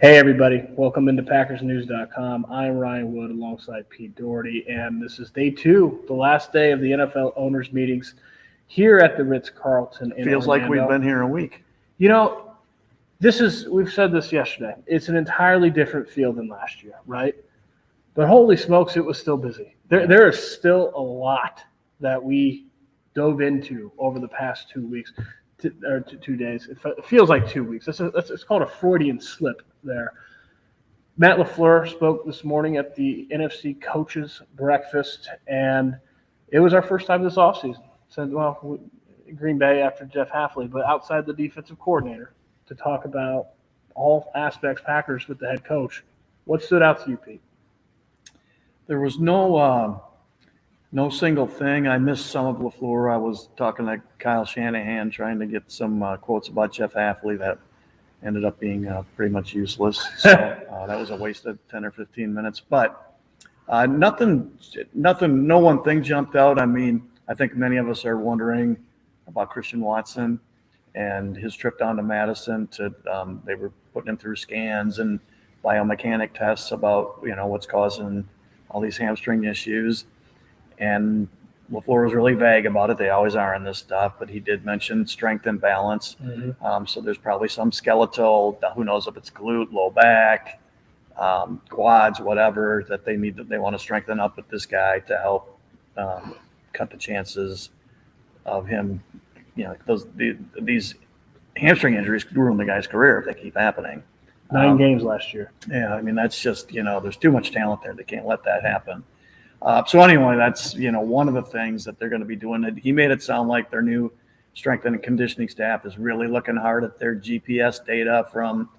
Hey, everybody. Welcome into PackersNews.com. I'm Ryan Wood alongside Pete Dougherty, and this is day 2, the last day of the NFL owners' meetings here at the Ritz-Carlton in Feels Orlando. like we've been here a week. You know, we've said this yesterday. It's an entirely different feel than last year, right? But holy smokes, it was still busy. There is still a lot that we dove into over the past 2 weeks. 2 days. It feels like 2 weeks. It's called a Freudian slip there. Matt LaFleur spoke this morning at the NFC coaches breakfast, and it was our first time this offseason. Said, Green Bay after Jeff Hafley, but outside the defensive coordinator to talk about all aspects Packers with the head coach. What stood out to you, Pete? There was no single thing. I missed some of LaFleur. I was talking to Kyle Shanahan trying to get some quotes about Jeff Hafley that ended up being pretty much useless. So that was a waste of 10 or 15 minutes. But no one thing jumped out. I mean, I think many of us are wondering about Christian Watson and his trip down to Madison. They were putting him through scans and biomechanic tests about, what's causing all these hamstring issues. And LaFleur was really vague about it. They always are in this stuff, but he did mention strength and balance. Mm-hmm. So there's probably some skeletal, who knows if it's glute, low back, quads, whatever, that they want to strengthen up with this guy to help cut the chances of him, these hamstring injuries could ruin the guy's career if they keep happening. 9 games last year. Yeah, I mean, that's just, there's too much talent there. They can't let that happen. So anyway, that's, one of the things that they're going to be doing. He made it sound like their new strength and conditioning staff is really looking hard at their GPS data from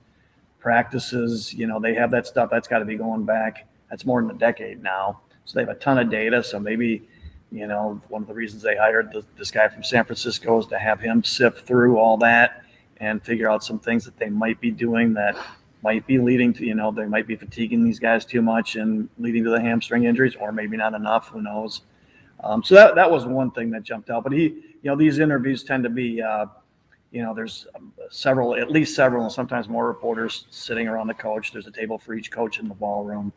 practices. They have that stuff that's got to be going back. That's more than a decade now. So they have a ton of data. So maybe, one of the reasons they hired this guy from San Francisco is to have him sift through all that and figure out some things that they might be doing that might be leading to, they might be fatiguing these guys too much and leading to the hamstring injuries, or maybe not enough, who knows. So that was one thing that jumped out. But these interviews tend to be, there's at least several, and sometimes more reporters sitting around the coach. There's a table for each coach in the ballroom.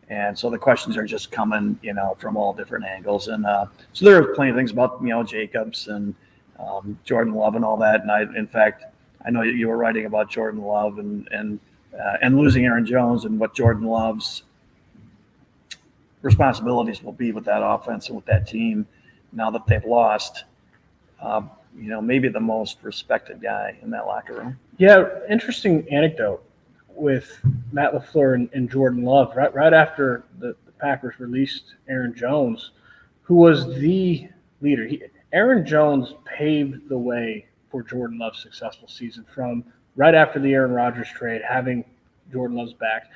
And so the questions are just coming, from all different angles. And so there are plenty of things about, Jacobs and Jordan Love and all that. And in fact, I know you were writing about Jordan Love and losing Aaron Jones and what Jordan Love's responsibilities will be with that offense and with that team now that they've lost, maybe the most respected guy in that locker room. Yeah, interesting anecdote with Matt LaFleur and Jordan Love. Right after the Packers released Aaron Jones, who was the leader. Aaron Jones paved the way for Jordan Love's successful season from right after the Aaron Rodgers trade, having Jordan Love's back,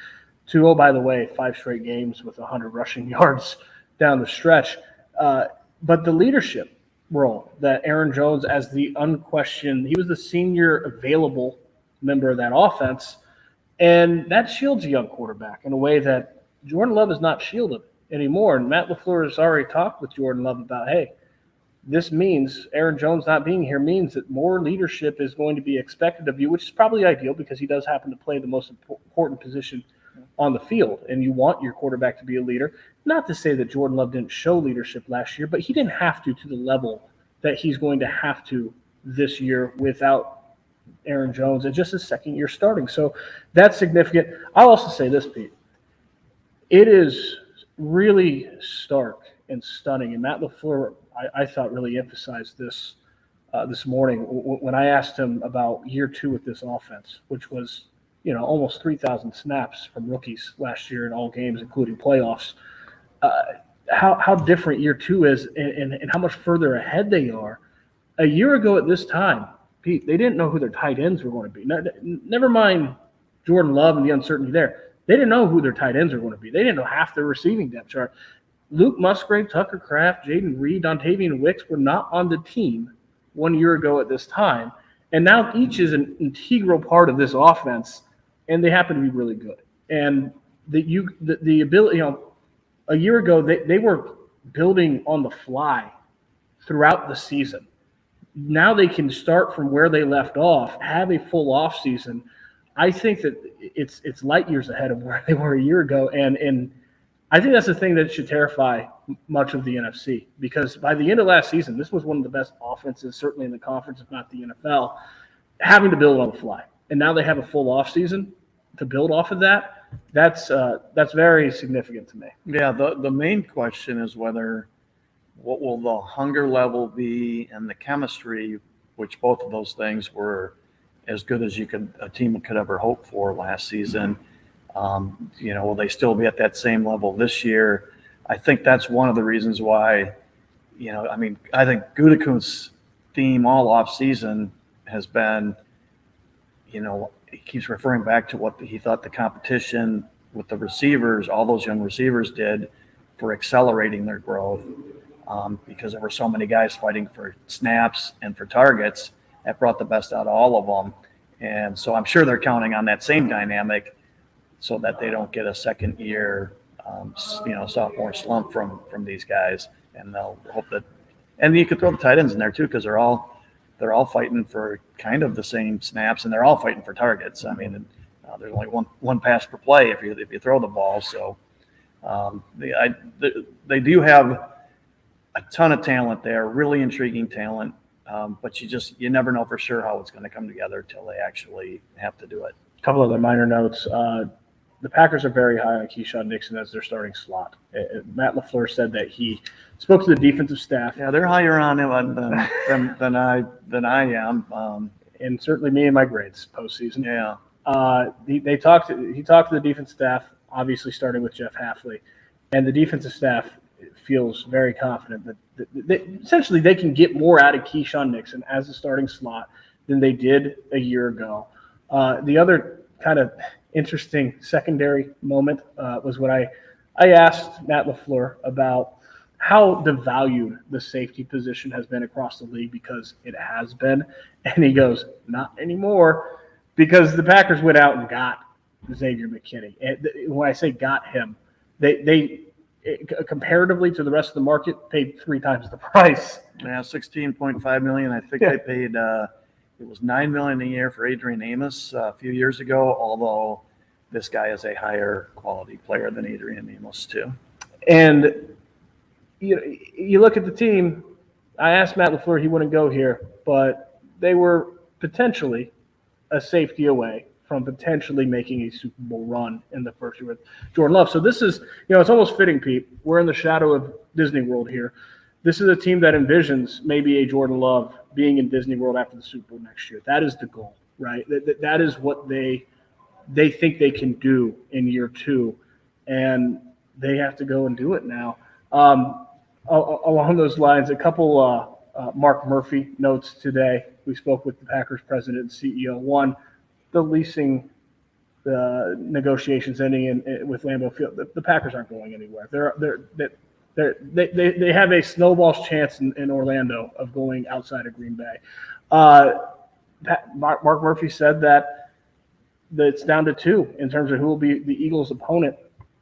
to, oh, by the way, 5 straight games with 100 rushing yards down the stretch. But the leadership role that Aaron Jones, as the unquestioned, he was the senior available member of that offense, and that shields a young quarterback in a way that Jordan Love is not shielded anymore. And Matt LaFleur has already talked with Jordan Love about, hey, this means Aaron Jones not being here means that more leadership is going to be expected of you, which is probably ideal because he does happen to play the most important position on the field, and you want your quarterback to be a leader. Not to say that Jordan Love didn't show leadership last year, but he didn't have to the level that he's going to have to this year without Aaron Jones and just his second year starting. So that's significant. I'll also say this, Pete. It is really stark and stunning, and Matt LaFleur, I thought, really emphasized this this morning when I asked him about year 2 with this offense, which was, almost 3,000 snaps from rookies last year in all games, including playoffs. How different year 2 is and how much further ahead they are. A year ago at this time, Pete, they didn't know who their tight ends were going to be. Never mind Jordan Love and the uncertainty there. They didn't know who their tight ends were going to be. They didn't know half their receiving depth chart. Luke Musgrave, Tucker Kraft, Jaden Reed, Dontavian Wicks were not on the team 1 year ago at this time. And now each is an integral part of this offense, and they happen to be really good. And the ability, a year ago, they were building on the fly throughout the season. Now they can start from where they left off, have a full offseason, I think that it's light years ahead of where they were a year ago, and I think that's the thing that should terrify much of the NFC, because by the end of last season, this was one of the best offenses, certainly in the conference, if not the NFL, having to build on the fly. And now they have a full offseason to build off of that. That's very significant to me. Yeah, the main question is what will the hunger level be and the chemistry, which both of those things were as good as a team could ever hope for last season. Will they still be at that same level this year? I think that's one of the reasons why, I think Gutekunst's theme all off season has been, he keeps referring back to what he thought the competition with the receivers, all those young receivers did for accelerating their growth, because there were so many guys fighting for snaps and for targets that brought the best out of all of them. And so I'm sure they're counting on that same dynamic so that they don't get a second year, sophomore slump from these guys. And they'll hope that, and you could throw the tight ends in there too, because they're all fighting for kind of the same snaps, and they're all fighting for targets. I mean, there's only one pass per play if you throw the ball. So they do have a ton of talent there, really intriguing talent, but you never know for sure how it's going to come together till they actually have to do it. A couple other minor notes. The Packers are very high on Keyshawn Nixon as their starting slot. Matt LaFleur said that he spoke to the defensive staff. Yeah, they're higher on him than I am. And certainly me and my grades postseason. Yeah. He talked to the defense staff, obviously starting with Jeff Hafley, and the defensive staff feels very confident that essentially they can get more out of Keyshawn Nixon as a starting slot than they did a year ago. The other kind of interesting secondary moment was when I asked Matt LaFleur about how devalued the safety position has been across the league, because it has been. And he goes, not anymore, because the Packers went out and got Xavier McKinney. And when I say got him, they comparatively to the rest of the market, paid 3 times the price. Yeah, $16.5 million. I think they paid it was $9 million a year for Adrian Amos a few years ago, although this guy is a higher quality player than Adrian Amos too. And you look at the team. I asked Matt LaFleur, he wouldn't go here, but they were potentially a safety away from potentially making a Super Bowl run in the first year with Jordan Love. So this is, it's almost fitting, Pete. We're in the shadow of Disney World here. This is a team that envisions maybe a Jordan Love being in Disney World after the Super Bowl next year. That is the goal, right? That is what they think they can do in year 2, and they have to go and do it now. Along those lines, a couple Mark Murphy notes today. We spoke with the Packers president and CEO. One, the leasing negotiations ending with Lambeau Field. The Packers aren't going anywhere. They have a snowball's chance in Orlando of going outside of Green Bay. Mark Murphy said that it's down to 2 in terms of who will be the Eagles' opponent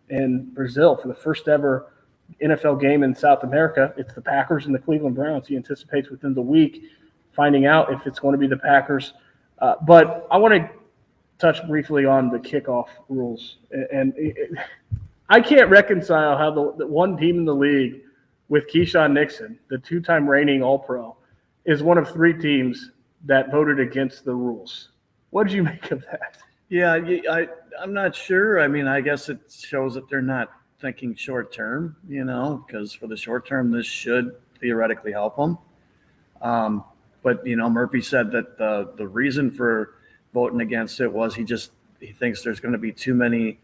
in Brazil for the first ever NFL game in South America. It's the Packers and the Cleveland Browns. He anticipates within the week finding out if it's going to be the Packers. But I want to touch briefly on the kickoff rules. And I can't reconcile how the one team in the league with Keyshawn Nixon, the 2-time reigning All-Pro, is one of 3 teams that voted against the rules. What did you make of that? Yeah, I'm not sure. I mean, I guess it shows that they're not thinking short term, because for the short term, this should theoretically help them. But, Murphy said that the reason for voting against it was he thinks there's going to be too many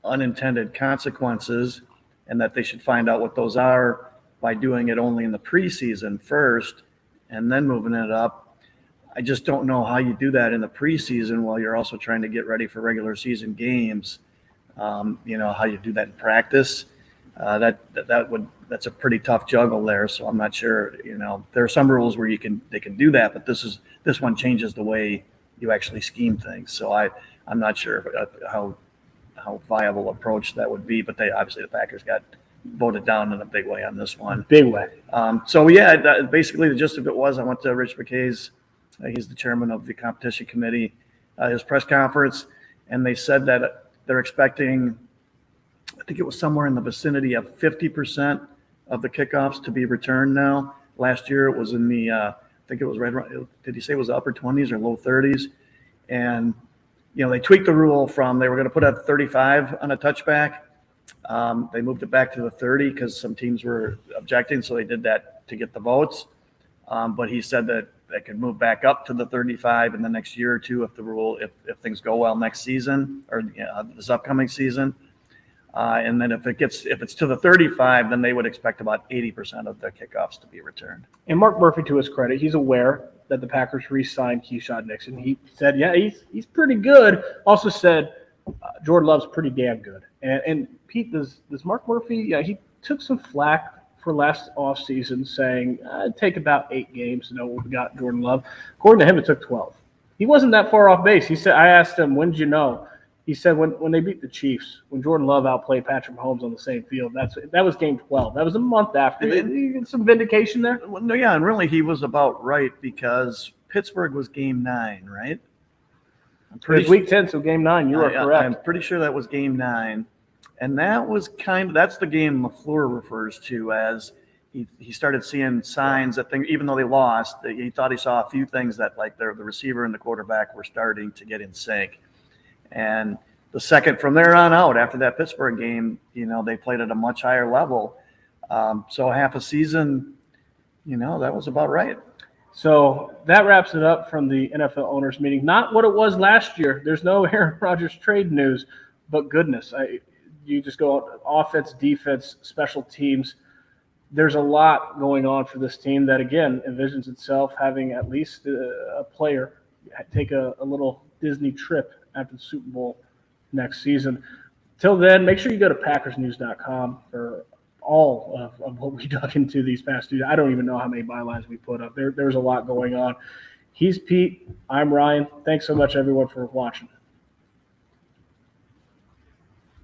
unintended consequences, and that they should find out what those are by doing it only in the preseason first and then moving it up. I just don't know how you do that in the preseason while you're also trying to get ready for regular season games. How you do that in practice. That's a pretty tough juggle there. So I'm not sure. There are some rules where they can do that, but this one changes the way you actually scheme things. So I'm not sure how viable approach that would be. But obviously the Packers got voted down in a big way on this one. Big way. Basically the gist of it was I went to Rich McKay's. He's the chairman of the competition committee. his press conference, and they said that they're expecting, I think it was somewhere in the vicinity of 50% of the kickoffs to be returned now. Last year it was in the, I think it was right around, did he say it was upper 20s or low 30s? And, they tweaked the rule from, they were going to put a 35 on a touchback. They moved it back to the 30 because some teams were objecting, so they did that to get the votes. But he said that they could move back up to the 35 in the next year or two if things go well next season or this upcoming season. And then if it's to the 35, then they would expect about 80% of the kickoffs to be returned. And Mark Murphy, to his credit, he's aware that the Packers re-signed Keyshawn Nixon. He said, yeah, he's pretty good. Also said Jordan Love's pretty damn good. And Pete, does Mark Murphy, he took some flack for last offseason saying, it'd take about 8 games to know what we got Jordan Love. According to him, it took 12. He wasn't that far off base. He said, I asked him, when did you know? He said when they beat the Chiefs, when Jordan Love outplayed Patrick Mahomes on the same field, that was game 12. That was a month after. You get some vindication there? Well, no, yeah, and really he was about right because Pittsburgh was game 9, right? It was week 10, so game 9. You are correct. I'm pretty sure that was game 9. And that was that's the game LaFleur refers to as he started seeing signs that things, even though they lost, he thought he saw a few things that like the receiver and the quarterback were starting to get in sync. And the second from there on out, after that Pittsburgh game, they played at a much higher level. So half a season, that was about right. So that wraps it up from the NFL owners meeting. Not what it was last year. There's no Aaron Rodgers trade news, but goodness, you just go on offense, defense, special teams. There's a lot going on for this team that, again, envisions itself having at least a player take a little Disney trip after the Super Bowl next season. Till then, make sure you go to PackersNews.com for all of what we dug into these past 2 days. I don't even know how many bylines we put up. There's a lot going on. He's Pete. I'm Ryan. Thanks so much, everyone, for watching.